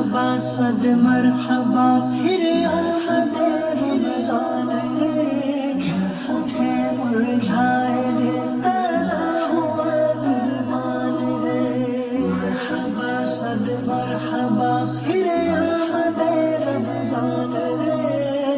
مرحبا صد مرحبا پھر آمد رمضان ہے، ہمیں مرجھائے دے تازہ ہوا ایمان ہے۔ مرحبا صد مرحبا پھر آمد رمضان ہے،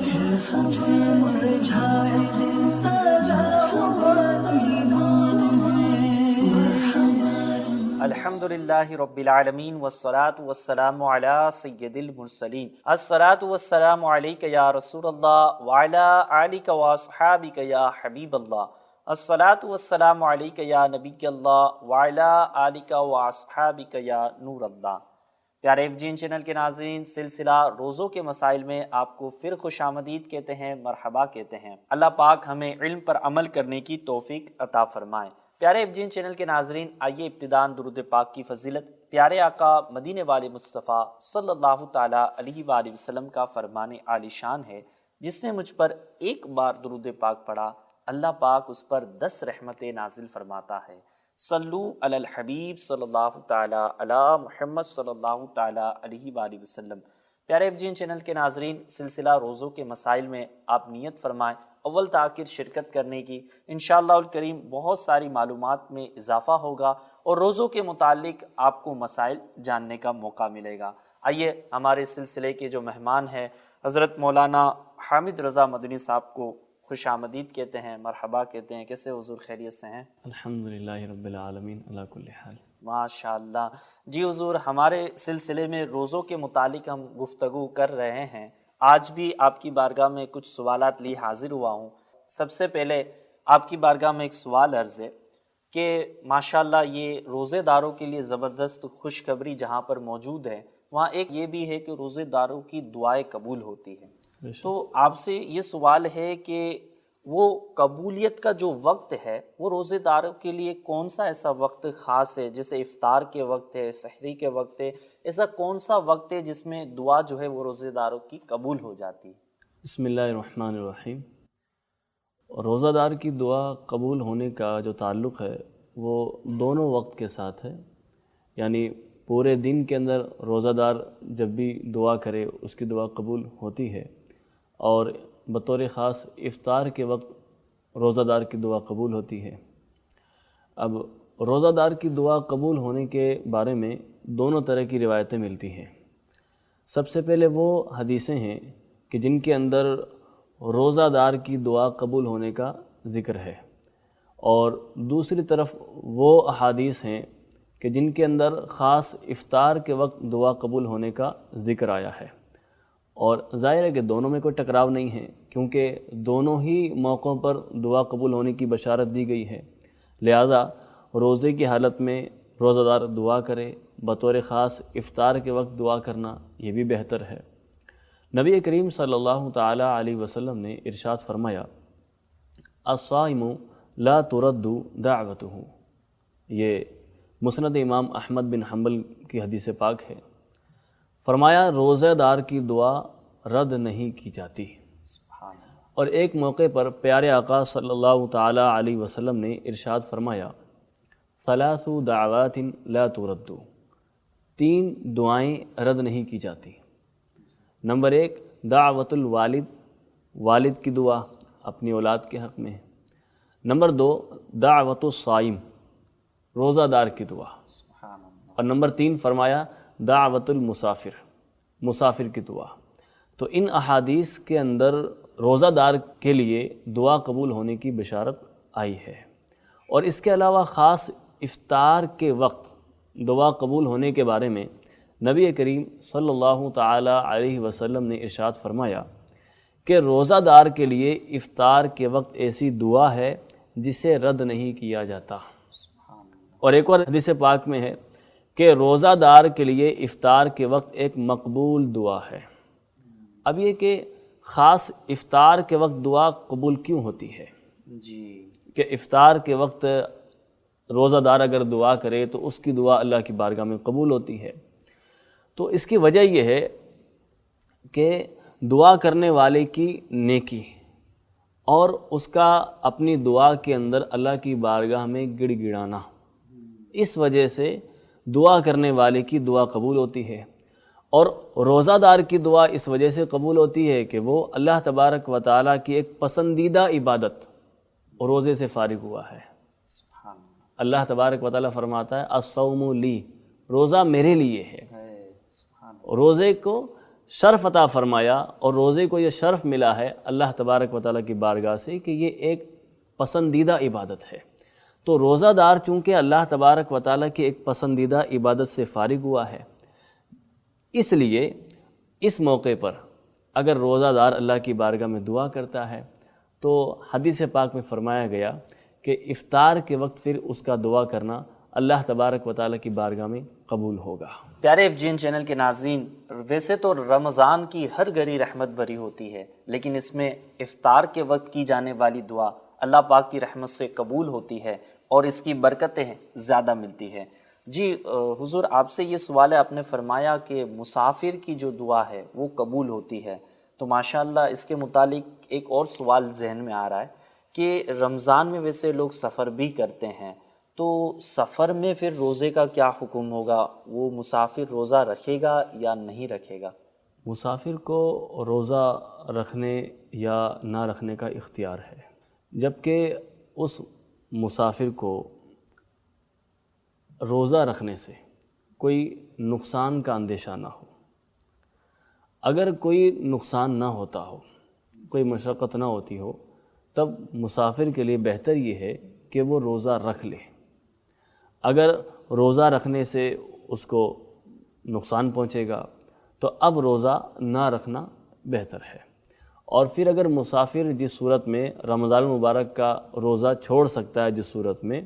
ہمیں مرجھائے دے تازہ ہوا ایمان ہے۔ مرحبا الحمدللہ رب العالمین والصلاة والسلام علی سید المرسلین، الصلاة والسلام علیک یا رسول اللہ وعلی آلک واصحابک یا حبیب اللہ، الصلاة والسلام علیک یا نبی اللہ وعلی آلک واصحابک یا نور اللہ۔ پیارے FGN چینل کے ناظرین، سلسلہ روزوں کے مسائل میں آپ کو پھر خوش آمدید کہتے ہیں، مرحبا کہتے ہیں۔ اللہ پاک ہمیں علم پر عمل کرنے کی توفیق عطا فرمائے۔ پیارے FGN چینل کے ناظرین، آئیے ابتداً درود پاک کی فضیلت پیارے آقا مدینے والے مصطفیٰ صلی اللہ تعالیٰ علیہ وآلہ وسلم کا فرمان عالی شان ہے، جس نے مجھ پر ایک بار درود پاک پڑھا اللہ پاک اس پر 10 رحمتیں نازل فرماتا ہے۔ صلو علی الحبیب صلی اللہ تعالیٰ علی محمد صلی اللہ تعالیٰ علیہ وآلہ وسلم۔ پیارے FGN چینل کے ناظرین، سلسلہ روزوں کے مسائل میں آپ نیت فرمائیں اول تاخیر شرکت کرنے کی، انشاءاللہ الکریم بہت ساری معلومات میں اضافہ ہوگا اور روزوں کے متعلق آپ کو مسائل جاننے کا موقع ملے گا۔ آئیے ہمارے سلسلے کے جو مہمان ہیں حضرت مولانا حامد رضا مدنی صاحب کو خوش آمدید کہتے ہیں، مرحبا کہتے ہیں۔ کیسے حضور، خیریت سے ہیں؟ الحمدللہ رب العالمین علی کل حال۔ ماشاءاللہ جی حضور، ہمارے سلسلے میں روزوں کے متعلق ہم گفتگو کر رہے ہیں۔ آج بھی آپ کی بارگاہ میں کچھ سوالات لی حاضر ہوا ہوں۔ سب سے پہلے آپ کی بارگاہ میں ایک سوال عرض ہے کہ ماشاءاللہ یہ روزے داروں کے لیے زبردست خوشخبری جہاں پر موجود ہے، وہاں ایک یہ بھی ہے کہ روزے داروں کی دعائیں قبول ہوتی ہیں۔ تو آپ سے یہ سوال ہے کہ وہ قبولیت کا جو وقت ہے وہ روزے داروں کے لیے کون سا ایسا وقت خاص ہے؟ جیسے افطار کے وقت ہے، سحری کے وقت ہے، ایسا کون سا وقت ہے جس میں دعا جو ہے وہ روزے داروں کی قبول ہو جاتی ہے؟ بسم اللہ الرحمن الرحیم۔ روزہ دار کی دعا قبول ہونے کا جو تعلق ہے وہ دونوں وقت کے ساتھ ہے، یعنی پورے دن کے اندر روزہ دار جب بھی دعا کرے اس کی دعا قبول ہوتی ہے، اور بطور خاص افطار کے وقت روزہ دار کی دعا قبول ہوتی ہے۔ اب روزہ دار کی دعا قبول ہونے کے بارے میں دونوں طرح کی روایتیں ملتی ہیں۔ سب سے پہلے وہ حدیثیں ہیں کہ جن کے اندر روزہ دار کی دعا قبول ہونے کا ذکر ہے، اور دوسری طرف وہ احادیث ہیں کہ جن کے اندر خاص افطار کے وقت دعا قبول ہونے کا ذکر آیا ہے۔ اور ظاہر ہے کہ دونوں میں کوئی ٹکراؤ نہیں ہے، کیونکہ دونوں ہی موقعوں پر دعا قبول ہونے کی بشارت دی گئی ہے، لہذا روزے کی حالت میں روزہ دار دعا کرے، بطور خاص افطار کے وقت دعا کرنا یہ بھی بہتر ہے۔ نبی کریم صلی اللہ تعالیٰ علیہ وسلم نے ارشاد فرمایا، الصائم لا ترد دعوتہ، یہ مسند امام احمد بن حنبل کی حدیث پاک ہے۔ فرمایا روزہ دار کی دعا رد نہیں کی جاتی۔ اور ایک موقع پر پیارے آقا صلی اللہ تعالیٰ علیہ وسلم نے ارشاد فرمایا، ثلاث دعوات لا ترد، 3 دعائیں رد نہیں کی جاتی۔ نمبر 1 دعوت الوالد، والد کی دعا اپنی اولاد کے حق میں۔ نمبر 2 دعوت الصائم، روزہ دار کی دعا۔ اور نمبر 3 فرمایا دعوت المسافر، مسافر کی دعا۔ تو ان احادیث کے اندر روزہ دار کے لیے دعا قبول ہونے کی بشارت آئی ہے، اور اس کے علاوہ خاص افطار کے وقت دعا قبول ہونے کے بارے میں نبی کریم صلی اللہ تعالیٰ علیہ وسلم نے ارشاد فرمایا کہ روزہ دار کے لیے افطار کے وقت ایسی دعا ہے جسے رد نہیں کیا جاتا۔ اور ایک اور حدیث پاک میں ہے کہ روزہ دار کے لیے افطار کے وقت ایک مقبول دعا ہے۔ اب یہ کہ خاص افطار کے وقت دعا قبول کیوں ہوتی ہے؟ جی، کہ افطار کے وقت روزہ دار اگر دعا کرے تو اس کی دعا اللہ کی بارگاہ میں قبول ہوتی ہے۔ تو اس کی وجہ یہ ہے کہ دعا کرنے والے کی نیکی اور اس کا اپنی دعا کے اندر اللہ کی بارگاہ میں گڑ گڑانا، اس وجہ سے دعا کرنے والے کی دعا قبول ہوتی ہے۔ اور روزہ دار کی دعا اس وجہ سے قبول ہوتی ہے کہ وہ اللہ تبارک و تعالیٰ کی ایک پسندیدہ عبادت روزے سے فارغ ہوا ہے۔ اللہ تبارک و تعالیٰ فرماتا ہے الصوم لی، روزہ میرے لیے ہے۔ روزے کو شرف عطا فرمایا، اور روزے کو یہ شرف ملا ہے اللہ تبارک و تعالیٰ کی بارگاہ سے کہ یہ ایک پسندیدہ عبادت ہے۔ تو روزہ دار چونکہ اللہ تبارک و تعالیٰ کی ایک پسندیدہ عبادت سے فارغ ہوا ہے، اس لیے اس موقع پر اگر روزہ دار اللہ کی بارگاہ میں دعا کرتا ہے تو حدیث پاک میں فرمایا گیا کہ افطار کے وقت پھر اس کا دعا کرنا اللہ تبارک و تعالیٰ کی بارگاہ میں قبول ہوگا۔ پیارے FGN چینل کے ناظرین، ویسے تو رمضان کی ہر گھڑی رحمت بھری ہوتی ہے، لیکن اس میں افطار کے وقت کی جانے والی دعا اللہ پاک کی رحمت سے قبول ہوتی ہے اور اس کی برکتیں زیادہ ملتی ہے۔ جی حضور، آپ سے یہ سوال ہے، آپ نے فرمایا کہ مسافر کی جو دعا ہے وہ قبول ہوتی ہے، تو ماشاءاللہ اس کے متعلق ایک اور سوال ذہن میں آ رہا ہے کہ رمضان میں ویسے لوگ سفر بھی کرتے ہیں، تو سفر میں پھر روزے کا کیا حکم ہوگا؟ وہ مسافر روزہ رکھے گا یا نہیں رکھے گا؟ مسافر کو روزہ رکھنے یا نہ رکھنے کا اختیار ہے، جبکہ اس مسافر کو روزہ رکھنے سے کوئی نقصان کا اندیشہ نہ ہو۔ اگر کوئی نقصان نہ ہوتا ہو، کوئی مشقت نہ ہوتی ہو، تب مسافر کے لیے بہتر یہ ہے کہ وہ روزہ رکھ لے۔ اگر روزہ رکھنے سے اس کو نقصان پہنچے گا تو اب روزہ نہ رکھنا بہتر ہے۔ اور پھر اگر مسافر جس صورت میں رمضان المبارک کا روزہ چھوڑ سکتا ہے، جس صورت میں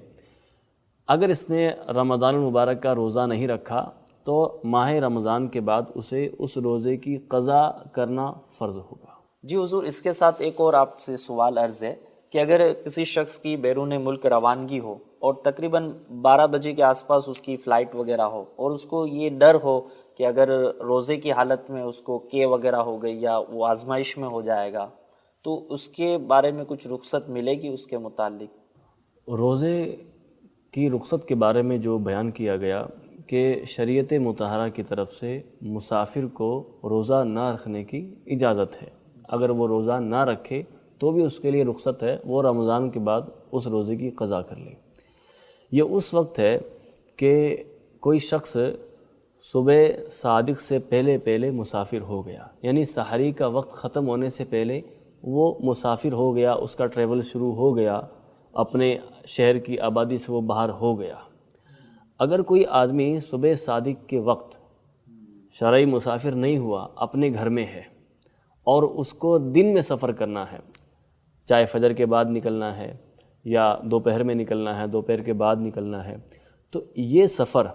اگر اس نے رمضان المبارک کا روزہ نہیں رکھا تو ماہ رمضان کے بعد اسے اس روزے کی قضا کرنا فرض ہوگا۔ جی حضور، اس کے ساتھ ایک اور آپ سے سوال عرض ہے کہ اگر کسی شخص کی بیرون ملک روانگی ہو اور تقریباً 12 بجے کے آس پاس اس کی فلائٹ وغیرہ ہو، اور اس کو یہ ڈر ہو کہ اگر روزے کی حالت میں اس کو کے وغیرہ ہو گئی یا وہ آزمائش میں ہو جائے گا، تو اس کے بارے میں کچھ رخصت ملے گی اس کے متعلق؟ روزے کی رخصت کے بارے میں جو بیان کیا گیا کہ شریعت مطہرہ کی طرف سے مسافر کو روزہ نہ رکھنے کی اجازت ہے، اگر وہ روزہ نہ رکھے تو بھی اس کے لیے رخصت ہے، وہ رمضان کے بعد اس روزے کی قضا کر لے۔ یہ اس وقت ہے کہ کوئی شخص صبح صادق سے پہلے مسافر ہو گیا، یعنی سحری کا وقت ختم ہونے سے پہلے وہ مسافر ہو گیا، اس کا ٹریول شروع ہو گیا، اپنے شہر کی آبادی سے وہ باہر ہو گیا۔ اگر کوئی آدمی صبح صادق کے وقت شرعی مسافر نہیں ہوا، اپنے گھر میں ہے اور اس کو دن میں سفر کرنا ہے، چاہے فجر کے بعد نکلنا ہے یا دوپہر میں نکلنا ہے، دوپہر کے بعد نکلنا ہے، تو یہ سفر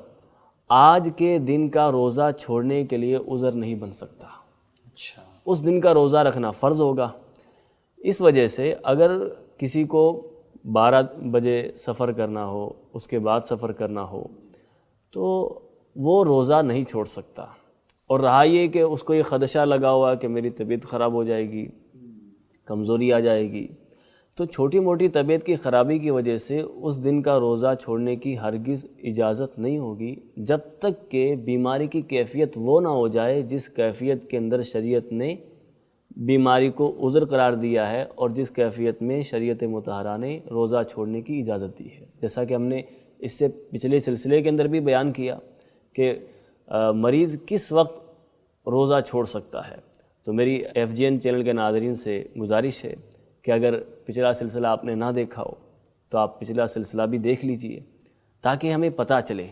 آج کے دن کا روزہ چھوڑنے کے لیے عذر نہیں بن سکتا۔ اچھا، اس دن کا روزہ رکھنا فرض ہوگا۔ اس وجہ سے اگر کسی کو 12 بجے سفر کرنا ہو، اس کے بعد سفر کرنا ہو، تو وہ روزہ نہیں چھوڑ سکتا۔ اور رہا یہ کہ اس کو یہ خدشہ لگا ہوا کہ میری طبیعت خراب ہو جائے گی، کمزوری آ جائے گی، تو چھوٹی موٹی طبیعت کی خرابی کی وجہ سے اس دن کا روزہ چھوڑنے کی ہرگز اجازت نہیں ہوگی، جب تک کہ بیماری کی کیفیت وہ نہ ہو جائے جس کیفیت کے اندر شریعت نے بیماری کو عذر قرار دیا ہے اور جس کیفیت میں شریعت مطہرہ نے روزہ چھوڑنے کی اجازت دی ہے۔ جیسا کہ ہم نے اس سے پچھلے سلسلے کے اندر بھی بیان کیا کہ مریض کس وقت روزہ چھوڑ سکتا ہے۔ تو میری FGN چینل کے ناظرین سے گزارش ہے کہ اگر پچھلا سلسلہ آپ نے نہ دیکھا ہو تو آپ پچھلا سلسلہ بھی دیکھ لیجئے، تاکہ ہمیں پتہ چلے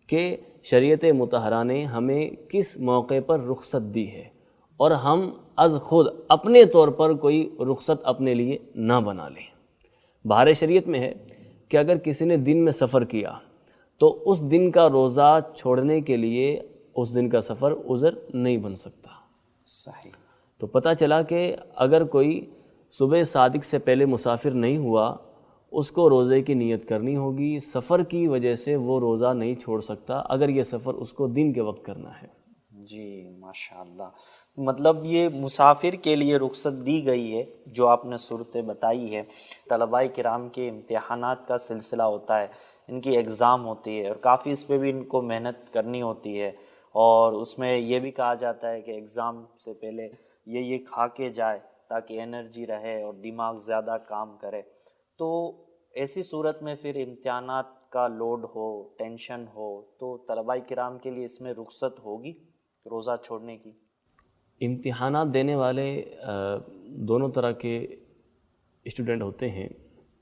کہ شریعت مطہرہ نے ہمیں کس موقع پر رخصت دی ہے، اور ہم از خود اپنے طور پر کوئی رخصت اپنے لیے نہ بنا لیں۔ بہار شریعت میں ہے کہ اگر کسی نے دن میں سفر کیا تو اس دن کا روزہ چھوڑنے کے لیے اس دن کا سفر عذر نہیں بن سکتا۔ صحیح۔ تو پتہ چلا کہ اگر کوئی صبح صادق سے پہلے مسافر نہیں ہوا، اس کو روزے کی نیت کرنی ہوگی، سفر کی وجہ سے وہ روزہ نہیں چھوڑ سکتا اگر یہ سفر اس کو دن کے وقت کرنا ہے۔ جی ماشاءاللہ، مطلب یہ مسافر کے لیے رخصت دی گئی ہے جو آپ نے صورتیں بتائی ہے۔ طلباء کرام کے امتحانات کا سلسلہ ہوتا ہے، ان کی ایگزام ہوتی ہے اور کافی اس پہ بھی ان کو محنت کرنی ہوتی ہے، اور اس میں یہ بھی کہا جاتا ہے کہ ایگزام سے پہلے یہ کھا کے جائے تاکہ انرجی رہے اور دماغ زیادہ کام کرے. تو ایسی صورت میں پھر امتحانات کا لوڈ ہو، ٹینشن ہو، تو طلباء کرام کے لیے اس میں رخصت ہوگی روزہ چھوڑنے کی؟ امتحانات دینے والے دونوں طرح کے اسٹوڈنٹ ہوتے ہیں،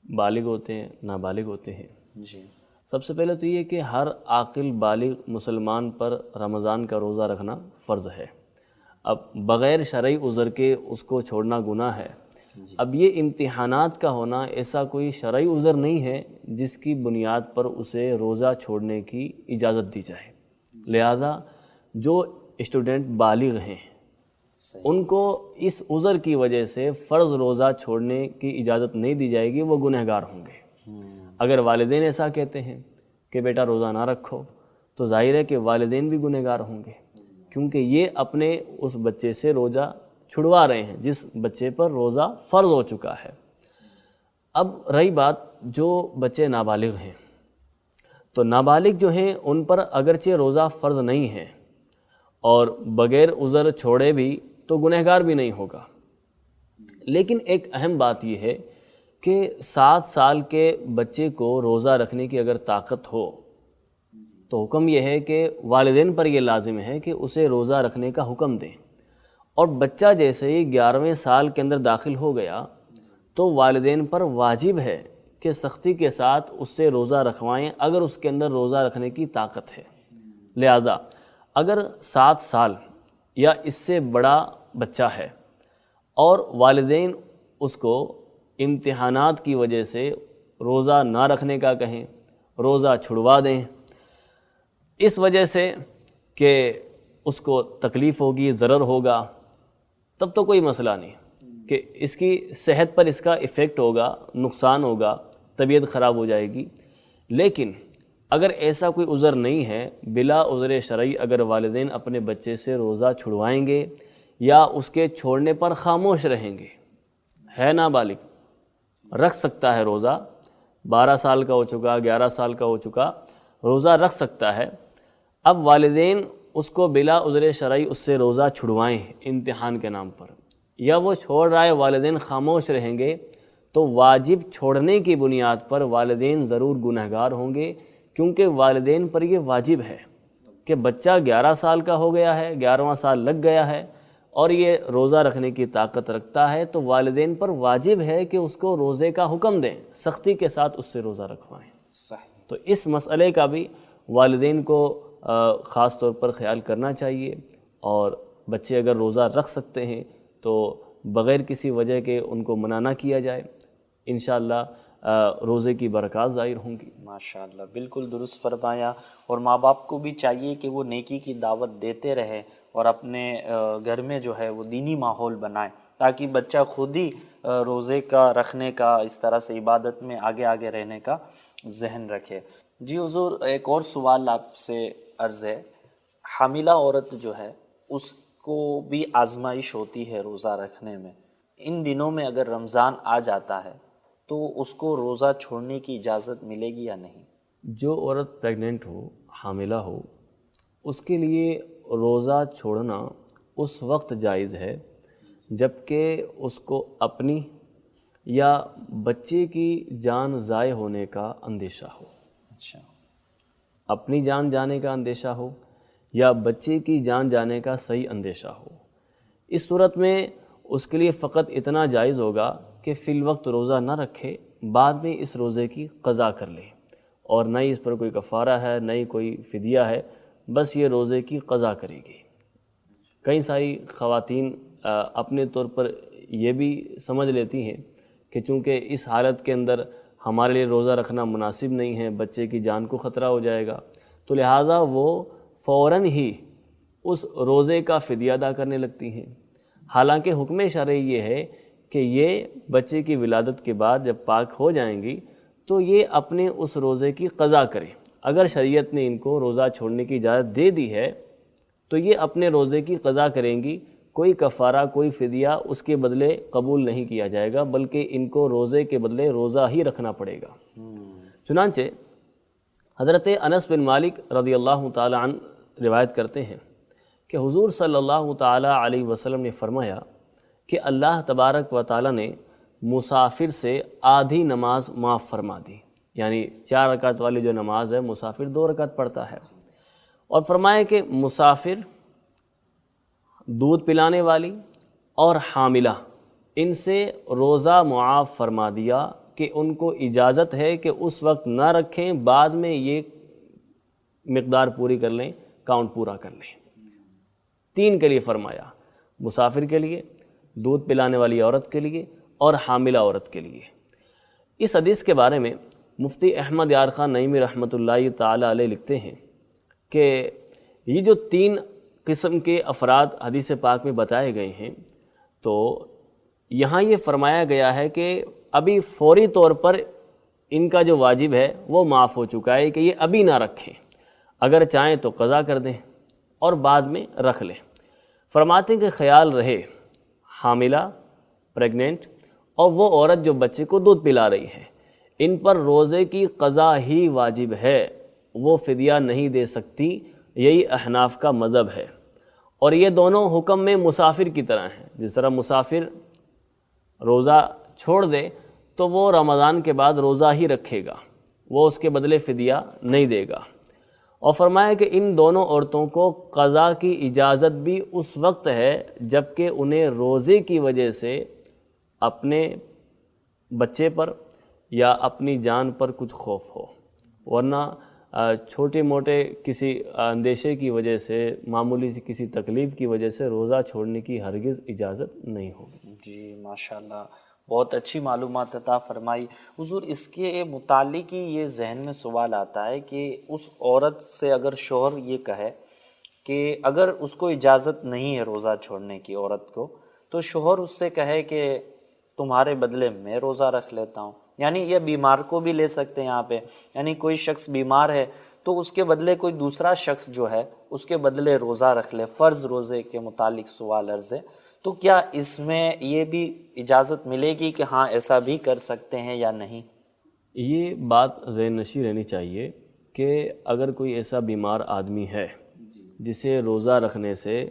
بالغ ہوتے ہیں، نابالغ ہوتے ہیں. جی. سب سے پہلے تو یہ کہ ہر عاقل بالغ مسلمان پر رمضان کا روزہ رکھنا فرض ہے. اب بغیر شرعی عذر کے اس کو چھوڑنا گناہ ہے. اب یہ امتحانات کا ہونا ایسا کوئی شرعی عذر نہیں ہے جس کی بنیاد پر اسے روزہ چھوڑنے کی اجازت دی جائے. لہذا جو اسٹوڈنٹ بالغ ہیں ان کو اس عذر کی وجہ سے فرض روزہ چھوڑنے کی اجازت نہیں دی جائے گی، وہ گنہگار ہوں گے. اگر والدین ایسا کہتے ہیں کہ بیٹا روزہ نہ رکھو تو ظاہر ہے کہ والدین بھی گنہگار ہوں گے، کیونکہ یہ اپنے اس بچے سے روزہ چھڑوا رہے ہیں جس بچے پر روزہ فرض ہو چکا ہے. اب رہی بات جو بچے نابالغ ہیں، تو نابالغ جو ہیں ان پر اگرچہ روزہ فرض نہیں ہے اور بغیر عذر چھوڑے بھی تو گنہگار بھی نہیں ہوگا، لیکن ایک اہم بات یہ ہے کہ 7 سال کے بچے کو روزہ رکھنے کی اگر طاقت ہو تو حکم یہ ہے کہ والدین پر یہ لازم ہے کہ اسے روزہ رکھنے کا حکم دیں. اور بچہ جیسے ہی 11ویں سال کے اندر داخل ہو گیا تو والدین پر واجب ہے کہ سختی کے ساتھ اس سے روزہ رکھوائیں اگر اس کے اندر روزہ رکھنے کی طاقت ہے. لہذا اگر 7 سال یا اس سے بڑا بچہ ہے اور والدین اس کو امتحانات کی وجہ سے روزہ نہ رکھنے کا کہیں، روزہ چھڑوا دیں اس وجہ سے کہ اس کو تکلیف ہوگی، ضرر ہوگا، تب تو کوئی مسئلہ نہیں کہ اس کی صحت پر اس کا ایفیکٹ ہوگا، نقصان ہوگا، طبیعت خراب ہو جائے گی. لیکن اگر ایسا کوئی عذر نہیں ہے، بلا عذر شرعی اگر والدین اپنے بچے سے روزہ چھڑوائیں گے یا اس کے چھوڑنے پر خاموش رہیں گے، ہے نابالغ، رکھ سکتا ہے روزہ، 12 سال کا ہو چکا، 11 سال کا ہو چکا، روزہ رکھ سکتا ہے. اب والدین اس کو بلا عذر شرعی اس سے روزہ چھڑوائیں امتحان کے نام پر، یا وہ چھوڑ رہا ہے والدین خاموش رہیں گے، تو واجب چھوڑنے کی بنیاد پر والدین ضرور گنہگار ہوں گے، کیونکہ والدین پر یہ واجب ہے کہ بچہ 11 سال کا ہو گیا ہے، 11واں سال لگ گیا ہے اور یہ روزہ رکھنے کی طاقت رکھتا ہے، تو والدین پر واجب ہے کہ اس کو روزے کا حکم دیں، سختی کے ساتھ اس سے روزہ رکھوائیں. تو اس مسئلے کا بھی والدین کو خاص طور پر خیال کرنا چاہیے، اور بچے اگر روزہ رکھ سکتے ہیں تو بغیر کسی وجہ کے ان کو منع نہ کیا جائے. انشاءاللہ روزے کی برکات ظاہر ہوں گی. ماشاءاللہ، بالکل درست فرمایا. اور ماں باپ کو بھی چاہیے کہ وہ نیکی کی دعوت دیتے رہے اور اپنے گھر میں جو ہے وہ دینی ماحول بنائیں تاکہ بچہ خود ہی روزے کا رکھنے کا، اس طرح سے عبادت میں آگے رہنے کا ذہن رکھے. جی حضور، ایک اور سوال آپ سے عرض ہے. حاملہ عورت جو ہے اس کو بھی آزمائش ہوتی ہے روزہ رکھنے میں. ان دنوں میں اگر رمضان آ جاتا ہے تو اس کو روزہ چھوڑنے کی اجازت ملے گی یا نہیں؟ جو عورت پریگننٹ ہو، حاملہ ہو، اس کے لیے روزہ چھوڑنا اس وقت جائز ہے جب کہ اس کو اپنی یا بچے کی جان ضائع ہونے کا اندیشہ ہو. اچھا. اپنی جان جانے کا اندیشہ ہو یا بچے کی جان جانے کا صحیح اندیشہ ہو. اس صورت میں اس کے لیے فقط اتنا جائز ہوگا کہ فی الوقت روزہ نہ رکھے، بعد میں اس روزے کی قضا کر لے، اور نہ ہی اس پر کوئی کفارہ ہے، نہ ہی کوئی فدیہ ہے، بس یہ روزے کی قضا کرے گی. کئی ساری خواتین اپنے طور پر یہ بھی سمجھ لیتی ہیں کہ چونکہ اس حالت کے اندر ہمارے لیے روزہ رکھنا مناسب نہیں ہے، بچے کی جان کو خطرہ ہو جائے گا، تو لہٰذا وہ فوراً ہی اس روزے کا فدیہ ادا کرنے لگتی ہیں. حالانکہ حکم شرعی یہ ہے کہ یہ بچے کی ولادت کے بعد جب پاک ہو جائیں گی تو یہ اپنے اس روزے کی قضا کریں. اگر شریعت نے ان کو روزہ چھوڑنے کی اجازت دے دی ہے تو یہ اپنے روزے کی قضا کریں گی، کوئی کفارہ، کوئی فدیہ اس کے بدلے قبول نہیں کیا جائے گا، بلکہ ان کو روزے کے بدلے روزہ ہی رکھنا پڑے گا. چنانچہ حضرت انس بن مالک رضی اللہ تعالی عنہ روایت کرتے ہیں کہ حضور صلی اللہ تعالیٰ علیہ وسلم نے فرمایا کہ اللہ تبارک و تعالیٰ نے مسافر سے آدھی نماز معاف فرما دی، یعنی 4 رکعت والی جو نماز ہے مسافر 2 رکعت پڑھتا ہے، اور فرمایا کہ مسافر، دودھ پلانے والی اور حاملہ، ان سے روزہ معاف فرما دیا کہ ان کو اجازت ہے کہ اس وقت نہ رکھیں، بعد میں یہ مقدار پوری کر لیں، کاؤنٹ پورا کر لیں۔ 3 کے لیے فرمایا، مسافر کے لیے، دودھ پلانے والی عورت کے لیے اور حاملہ عورت کے لیے۔ اس حدیث کے بارے میں مفتی احمد یار خان نعیمی رحمۃ اللہ تعالیٰ علیہ لکھتے ہیں کہ یہ جو 3 قسم کے افراد حدیث پاک میں بتائے گئے ہیں، تو یہاں یہ فرمایا گیا ہے کہ ابھی فوری طور پر ان کا جو واجب ہے وہ معاف ہو چکا ہے کہ یہ ابھی نہ رکھیں، اگر چاہیں تو قضا کر دیں اور بعد میں رکھ لیں۔ فرماتے ہیں کہ خیال رہے حاملہ، پریگننٹ اور وہ عورت جو بچے کو دودھ پلا رہی ہے، ان پر روزے کی قضا ہی واجب ہے، وہ فدیہ نہیں دے سکتی، یہی احناف کا مذہب ہے۔ اور یہ دونوں حکم میں مسافر کی طرح ہیں، جس طرح مسافر روزہ چھوڑ دے تو وہ رمضان کے بعد روزہ ہی رکھے گا، وہ اس کے بدلے فدیہ نہیں دے گا۔ اور فرمایا کہ ان دونوں عورتوں کو قضا کی اجازت بھی اس وقت ہے جب کہ انہیں روزے کی وجہ سے اپنے بچے پر یا اپنی جان پر کچھ خوف ہو، ورنہ چھوٹے موٹے کسی اندیشے کی وجہ سے، معمولی سی کسی تکلیف کی وجہ سے روزہ چھوڑنے کی ہرگز اجازت نہیں ہوگی۔ جی ماشاءاللہ، بہت اچھی معلومات عطا فرمائی حضور۔ اس کے متعلق ہی یہ ذہن میں سوال آتا ہے کہ اس عورت سے اگر شوہر یہ کہے کہ اگر اس کو اجازت نہیں ہے روزہ چھوڑنے کی عورت کو، تو شوہر اس سے کہے کہ تمہارے بدلے میں روزہ رکھ لیتا ہوں، یعنی یہ بیمار کو بھی لے سکتے ہیں یہاں پہ، یعنی کوئی شخص بیمار ہے تو اس کے بدلے کوئی دوسرا شخص جو ہے اس کے بدلے روزہ رکھ لے، فرض روزے کے متعلق سوال عرض ہے، تو کیا اس میں یہ بھی اجازت ملے گی کہ ہاں ایسا بھی کر سکتے ہیں یا نہیں؟ یہ بات ذہن نشین رہنی چاہیے کہ اگر کوئی ایسا بیمار آدمی ہے جسے روزہ رکھنے سے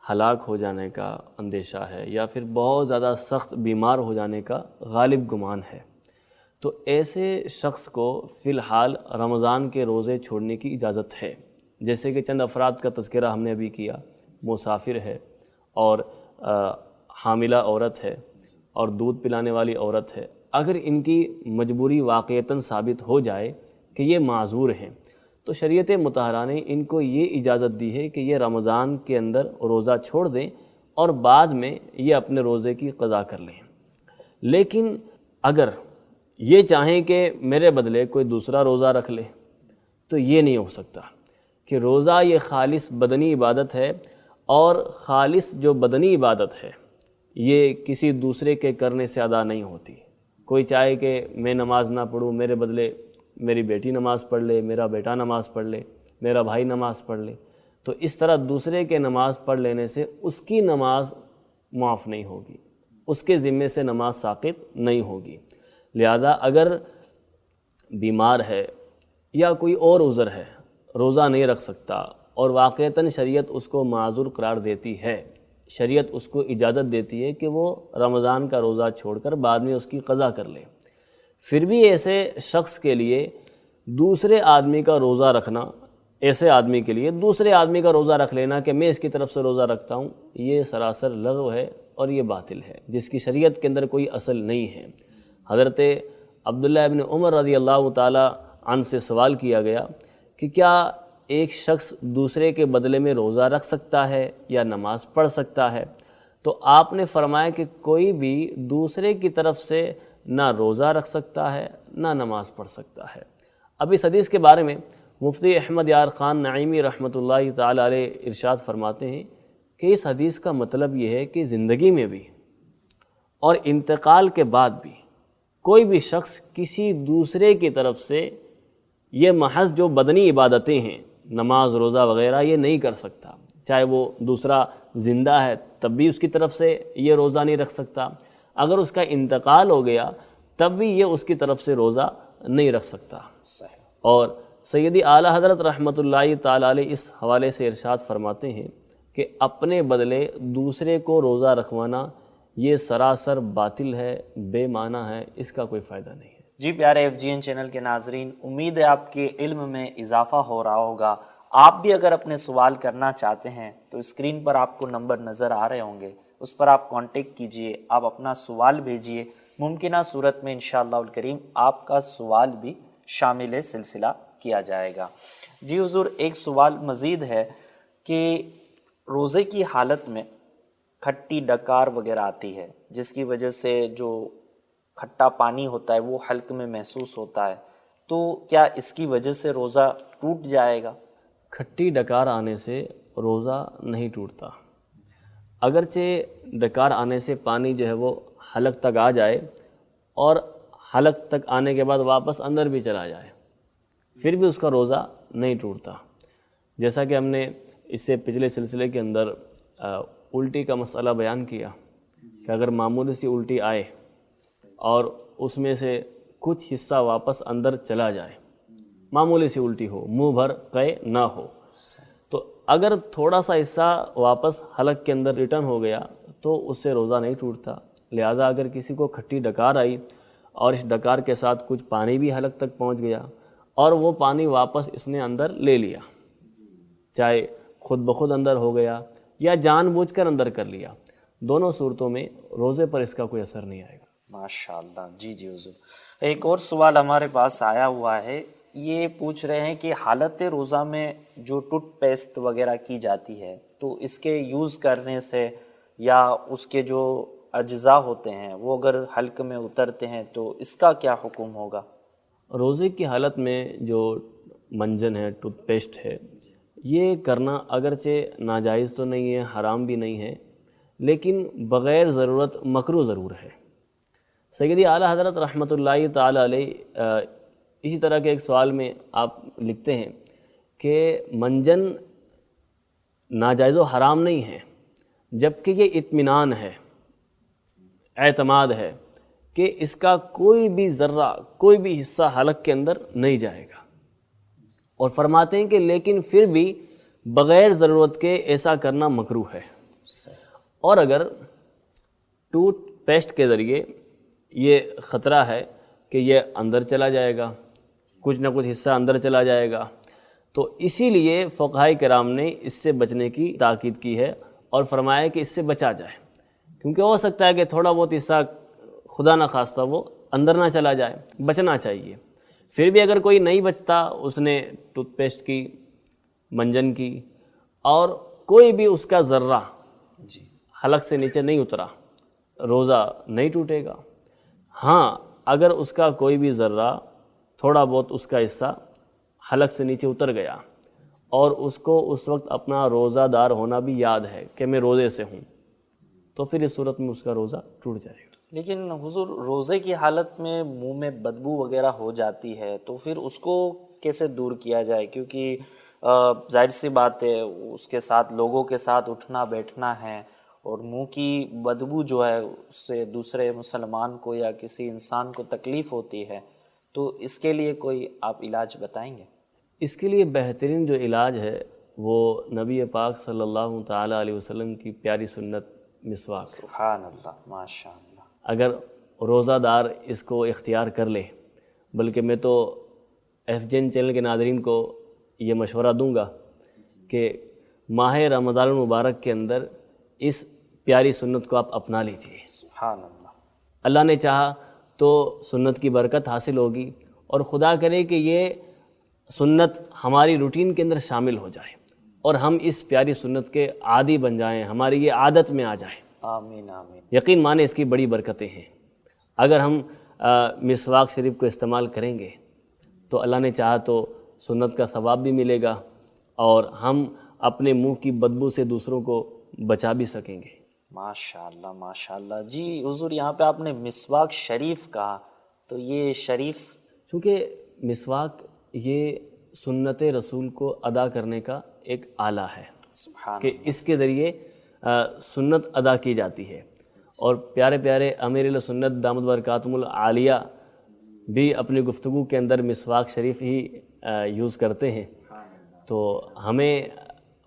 ہلاک ہو جانے کا اندیشہ ہے یا پھر بہت زیادہ سخت بیمار ہو جانے کا غالب گمان ہے، تو ایسے شخص کو فی الحال رمضان کے روزے چھوڑنے کی اجازت ہے۔ جیسے کہ چند افراد کا تذکرہ ہم نے ابھی کیا، مسافر ہے اور حاملہ عورت ہے اور دودھ پلانے والی عورت ہے، اگر ان کی مجبوری واقعتاً ثابت ہو جائے کہ یہ معذور ہیں تو شریعت مطہرہ نے ان کو یہ اجازت دی ہے کہ یہ رمضان کے اندر روزہ چھوڑ دیں اور بعد میں یہ اپنے روزے کی قضا کر لیں۔ لیکن اگر یہ چاہیں کہ میرے بدلے کوئی دوسرا روزہ رکھ لے تو یہ نہیں ہو سکتا، کہ روزہ یہ خالص بدنی عبادت ہے، اور خالص جو بدنی عبادت ہے یہ کسی دوسرے کے کرنے سے ادا نہیں ہوتی۔ کوئی چاہے کہ میں نماز نہ پڑھوں، میرے بدلے میری بیٹی نماز پڑھ لے، میرا بیٹا نماز پڑھ لے، میرا بھائی نماز پڑھ لے، تو اس طرح دوسرے کے نماز پڑھ لینے سے اس کی نماز معاف نہیں ہوگی، اس کے ذمے سے نماز ساقط نہیں ہوگی۔ لہذا اگر بیمار ہے یا کوئی اور عذر ہے، روزہ نہیں رکھ سکتا اور واقعتاً شریعت اس کو معذور قرار دیتی ہے، شریعت اس کو اجازت دیتی ہے کہ وہ رمضان کا روزہ چھوڑ کر بعد میں اس کی قضا کر لے، پھر بھی ایسے شخص کے لیے دوسرے آدمی کا روزہ رکھنا، ایسے آدمی کے لیے دوسرے آدمی کا روزہ رکھ لینا کہ میں اس کی طرف سے روزہ رکھتا ہوں، یہ سراسر لغو ہے اور یہ باطل ہے، جس کی شریعت کے اندر کوئی اصل نہیں ہے۔ حضرت عبداللہ ابن عمر رضی اللہ تعالی عنہ سے سوال کیا گیا کہ کیا ایک شخص دوسرے کے بدلے میں روزہ رکھ سکتا ہے یا نماز پڑھ سکتا ہے؟ تو آپ نے فرمایا کہ کوئی بھی دوسرے کی طرف سے نہ روزہ رکھ سکتا ہے نہ نماز پڑھ سکتا ہے۔ اب اس حدیث کے بارے میں مفتی احمد یار خان نعیمی رحمۃ اللہ تعالی علیہ ارشاد فرماتے ہیں کہ اس حدیث کا مطلب یہ ہے کہ زندگی میں بھی اور انتقال کے بعد بھی کوئی بھی شخص کسی دوسرے کی طرف سے یہ محض جو بدنی عبادتیں ہیں، نماز روزہ وغیرہ، یہ نہیں کر سکتا، چاہے وہ دوسرا زندہ ہے تب بھی اس کی طرف سے یہ روزہ نہیں رکھ سکتا، اگر اس کا انتقال ہو گیا تب بھی یہ اس کی طرف سے روزہ نہیں رکھ سکتا۔ اور سیدی اعلیٰ حضرت رحمۃ اللہ تعالی علیہ اس حوالے سے ارشاد فرماتے ہیں کہ اپنے بدلے دوسرے کو روزہ رکھوانا یہ سراسر باطل ہے، بے معنی ہے، اس کا کوئی فائدہ نہیں ہے۔ جی پیارے FGN چینل کے ناظرین، امید ہے آپ کے علم میں اضافہ ہو رہا ہوگا۔ آپ بھی اگر اپنے سوال کرنا چاہتے ہیں تو اسکرین پر آپ کو نمبر نظر آ رہے ہوں گے، اس پر آپ کانٹیکٹ کیجئے، آپ اپنا سوال بھیجئے، ممکنہ صورت میں انشاءاللہ الکریم آپ کا سوال بھی شامل سلسلہ کیا جائے گا۔ جی حضور، ایک سوال مزید ہے کہ روزے کی حالت میں کھٹی ڈکار وغیرہ آتی ہے، جس کی وجہ سے جو کھٹا پانی ہوتا ہے وہ حلق میں محسوس ہوتا ہے، تو کیا اس کی وجہ سے روزہ ٹوٹ جائے گا؟ کھٹی ڈکار آنے سے روزہ نہیں ٹوٹتا، اگرچہ ڈکار آنے سے پانی جو ہے وہ حلق تک آ جائے اور حلق تک آنے کے بعد واپس اندر بھی چلا جائے، پھر بھی اس کا روزہ نہیں ٹوٹتا۔ جیسا کہ ہم نے اس سے پچھلے سلسلے کے اندر الٹی کا مسئلہ بیان کیا کہ اگر معمولی سی الٹی آئے اور اس میں سے کچھ حصہ واپس اندر چلا جائے، معمولی سی الٹی ہو، منہ بھر قے نہ ہو، تو اگر تھوڑا سا حصہ واپس حلق کے اندر ریٹرن ہو گیا تو اس سے روزہ نہیں ٹوٹتا۔ لہذا اگر کسی کو کھٹی ڈکار آئی اور اس ڈکار کے ساتھ کچھ پانی بھی حلق تک پہنچ گیا اور وہ پانی واپس اس نے اندر لے لیا، چاہے خود بخود اندر ہو گیا یا جان بوجھ کر اندر کر لیا، دونوں صورتوں میں روزے پر اس کا کوئی اثر نہیں آئے گا۔ ماشاءاللہ، جی حضور۔ ایک اور سوال ہمارے پاس آیا ہوا ہے، یہ پوچھ رہے ہیں کہ حالت روزہ میں جو ٹوتھ پیسٹ وغیرہ کی جاتی ہے تو اس کے یوز کرنے سے یا اس کے جو اجزاء ہوتے ہیں وہ اگر حلق میں اترتے ہیں تو اس کا کیا حکم ہوگا؟ روزے کی حالت میں جو منجن ہے، ٹوتھ پیسٹ ہے، یہ کرنا اگرچہ ناجائز تو نہیں ہے، حرام بھی نہیں ہے، لیکن بغیر ضرورت مکروہ ضرور ہے۔ سیدی اعلیٰ حضرت رحمۃ اللہ تعالی علیہ اسی طرح کے ایک سوال میں آپ لکھتے ہیں کہ منجن ناجائز و حرام نہیں ہے، جبکہ یہ اطمینان ہے، اعتماد ہے کہ اس کا کوئی بھی ذرہ، کوئی بھی حصہ حلق کے اندر نہیں جائے گا، اور فرماتے ہیں کہ لیکن پھر بھی بغیر ضرورت کے ایسا کرنا مکروہ ہے۔ اور اگر ٹوتھ پیسٹ کے ذریعے یہ خطرہ ہے کہ یہ اندر چلا جائے گا، کچھ نہ کچھ حصہ اندر چلا جائے گا، تو اسی لیے فقہاء کرام نے اس سے بچنے کی تاکید کی ہے اور فرمایا کہ اس سے بچا جائے، کیونکہ ہو سکتا ہے کہ تھوڑا بہت حصہ خدا نہ خواستہ وہ اندر نہ چلا جائے، بچنا چاہیے۔ پھر بھی اگر کوئی نہیں بچتا، اس نے ٹوتھ پیسٹ کی، منجن کی، اور کوئی بھی اس کا ذرہ حلق سے نیچے نہیں اترا، روزہ نہیں ٹوٹے گا۔ ہاں، اگر اس کا کوئی بھی ذرہ، تھوڑا بہت اس کا حصہ حلق سے نیچے اتر گیا اور اس کو اس وقت اپنا روزہ دار ہونا بھی یاد ہے کہ میں روزے سے ہوں، تو پھر اس صورت میں اس کا روزہ ٹوٹ جائے گا۔ لیکن حضور، روزے کی حالت میں منہ میں بدبو وغیرہ ہو جاتی ہے تو پھر اس کو کیسے دور کیا جائے؟ کیونکہ ظاہر سی بات ہے اس کے ساتھ لوگوں کے ساتھ اٹھنا بیٹھنا ہے، اور منہ کی بدبو جو ہے اس سے دوسرے مسلمان کو یا کسی انسان کو تکلیف ہوتی ہے، تو اس کے لیے کوئی آپ علاج بتائیں گے؟ اس کے لیے بہترین جو علاج ہے وہ نبی پاک صلی اللہ تعالی علیہ وسلم کی پیاری سنت مسواک۔ سبحان اللہ، ماشاء اللہ۔ اگر روزہ دار اس کو اختیار کر لے، بلکہ میں تو FGN چینل کے ناظرین کو یہ مشورہ دوں گا کہ ماہ رمضان المبارک کے اندر اس پیاری سنت کو آپ اپنا لیجیے۔ سبحان اللہ۔ اللہ نے چاہا تو سنت کی برکت حاصل ہوگی، اور خدا کرے کہ یہ سنت ہماری روٹین کے اندر شامل ہو جائے اور ہم اس پیاری سنت کے عادی بن جائیں، ہماری یہ عادت میں آ جائے۔ آمین آمین۔ یقین مانے اس کی بڑی برکتیں ہیں۔ اگر ہم مسواک شریف کو استعمال کریں گے تو اللہ نے چاہا تو سنت کا ثواب بھی ملے گا، اور ہم اپنے منہ کی بدبو سے دوسروں کو بچا بھی سکیں گے۔ ماشاءاللہ ماشاءاللہ۔ جی حضور، یہاں پہ آپ نے مسواک شریف کہا، تو یہ شریف؟ چونکہ مسواک یہ سنت رسول کو ادا کرنے کا ایک آلہ ہے سبحان کہ اس کے ذریعے سنت ادا کی جاتی ہے، اور پیارے پیارے امیر سنت دامت برکاتہم العالیہ بھی اپنی گفتگو کے اندر مسواک شریف ہی یوز کرتے ہیں، تو ہمیں